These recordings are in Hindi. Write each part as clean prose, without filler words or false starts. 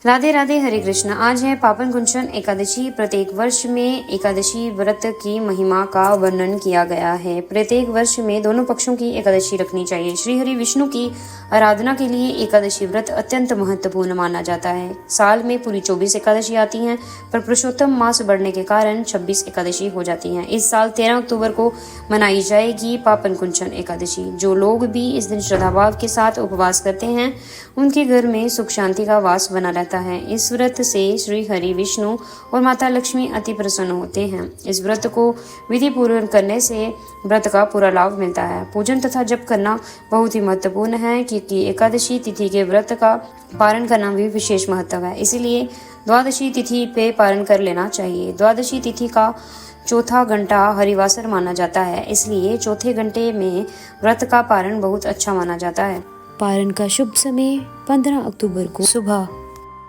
राधे राधे, हरे कृष्ण। आज है पावन कुंचन एकादशी। प्रत्येक वर्ष में एकादशी व्रत की महिमा का वर्णन किया गया है। प्रत्येक वर्ष में दोनों पक्षों की एकादशी रखनी चाहिए। श्री हरि विष्णु की आराधना के लिए एकादशी व्रत अत्यंत महत्वपूर्ण माना जाता है। साल में पूरी 24 एकादशी आती हैं, पर पुरुषोत्तम मास बढ़ने के कारण 26 एकादशी हो जाती हैं। इस साल 13 अक्टूबर को मनाई जाएगी पावन कुंचन एकादशी। जो लोग भी इस दिन श्रद्धाभाव के साथ उपवास करते हैं, उनके घर में सुख शांति का वास बना रहता है। इस व्रत से श्री हरि विष्णु और माता लक्ष्मी अति प्रसन्न होते हैं। इस व्रत को विधि पूर्वक करने से व्रत का पूरा लाभ मिलता है। पूजन तथा जप करना बहुत ही महत्वपूर्ण है, क्योंकि एकादशी तिथि के व्रत का पारण करना भी विशेष महत्व है। इसीलिए द्वादशी तिथि पे पारण कर लेना चाहिए। द्वादशी तिथि का चौथा घंटा हरिवासर माना जाता है, इसलिए चौथे घंटे में व्रत का पारण बहुत अच्छा माना जाता है। पारण का शुभ समय 15 अक्टूबर को सुबह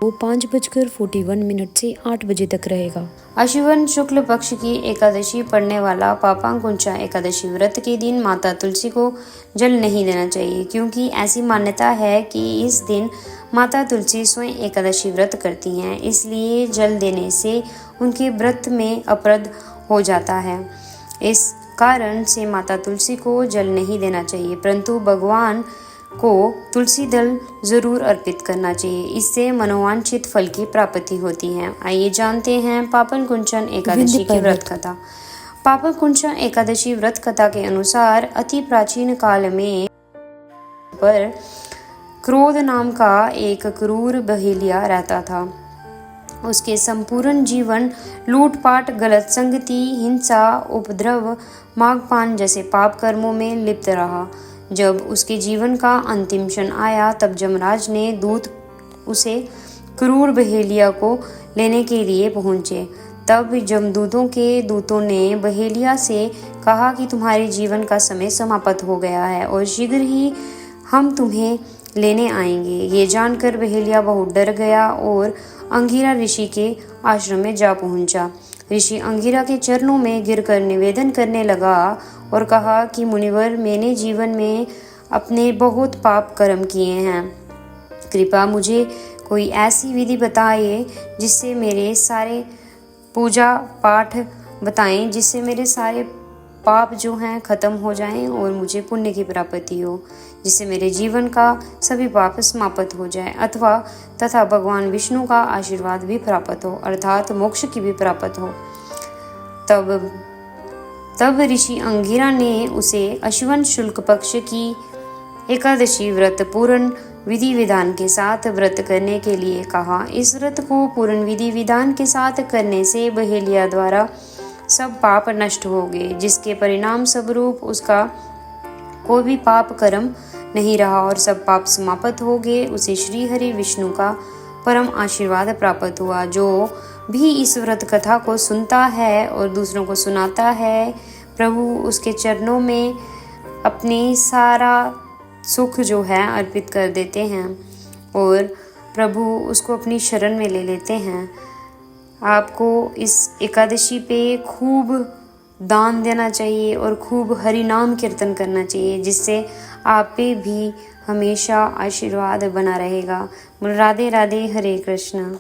5:41 से 8 बजे तक रहेगा। आश्विन शुक्ल पक्ष की एकादशी पड़ने वाला पापांकुंचा एकादशी व्रत के दिन माता तुलसी को जल नहीं देना चाहिए, क्योंकि ऐसी मान्यता है कि इस दिन माता तुलसी स्वयं एकादशी व्रत करती हैं। इसलिए जल देने से उनके व्रत में अपराध हो जाता है। इस कारण से माता तुलसी को जल नहीं देना चाहिए, परंतु भगवान को तुलसी दल जरूर अर्पित करना चाहिए। इससे मनोवांछित फल की प्राप्ति होती है। आइए जानते हैं पावन कुंचन एकादशी की व्रत कथा। पावन कुंचन एकादशी व्रत कथा के अनुसार अति प्राचीन काल में पर क्रोध नाम का एक क्रूर बहेलिया रहता था। उसके संपूर्ण जीवन लूटपाट, गलत संगति, हिंसा, उपद्रव, मांगपान जैसे पाप कर्मों में लिप्त रहा। जब उसके जीवन का अंतिम क्षण आया, तब यमराज ने दूत उसे क्रूर बहेलिया को लेने के लिए पहुंचे। तब यमदूतों के दूतों ने बहेलिया से कहा कि तुम्हारे जीवन का समय समाप्त हो गया है और शीघ्र ही हम तुम्हें लेने आएंगे। ये जानकर बहेलिया बहुत डर गया और अंगिरा ऋषि के आश्रम में जा पहुंचा। ऋषि अंगिरा के चरणों में गिरकर निवेदन करने लगा और कहा कि मुनिवर, मैंने जीवन में अपने बहुत पाप कर्म किए हैं। कृपया मुझे कोई ऐसी विधि बताइए जिससे मेरे सारे पूजा पाठ बताएं, जिससे मेरे सारे पाप जो हैं खत्म हो जाएं और मुझे पुण्य की प्राप्ति हो, जिससे मेरे जीवन का सभी पाप समाप्त हो जाए अथवा तथा भगवान विष्णु का आशीर्वाद भी प्राप्त हो, अर्थात मोक्ष की भी प्राप्त हो। तब ऋषि अंगिरा ने उसे आश्विन शुक्ल पक्ष की एकादशी व्रत पूर्ण विधि विधान के साथ व्रत करने के लिए कहा। इस व्रत को पूर्ण विधि विधान के साथ करने से बहेलिया द्वारा सब पाप नष्ट हो गए, जिसके परिणाम स्वरूप उसका कोई भी पाप कर्म नहीं रहा और सब पाप समाप्त हो गए। उसे श्री हरि विष्णु का परम आशीर्वाद प्राप्त हुआ। जो भी इस व्रत कथा को सुनता है और दूसरों को सुनाता है, प्रभु उसके चरणों में अपने सारा सुख जो है अर्पित कर देते हैं और प्रभु उसको अपनी शरण में ले लेते हैं। आपको इस एकादशी पे खूब दान देना चाहिए और खूब हरि नाम कीर्तन करना चाहिए, जिससे आप पे भी हमेशा आशीर्वाद बना रहेगा। राधे राधे, हरे कृष्ण।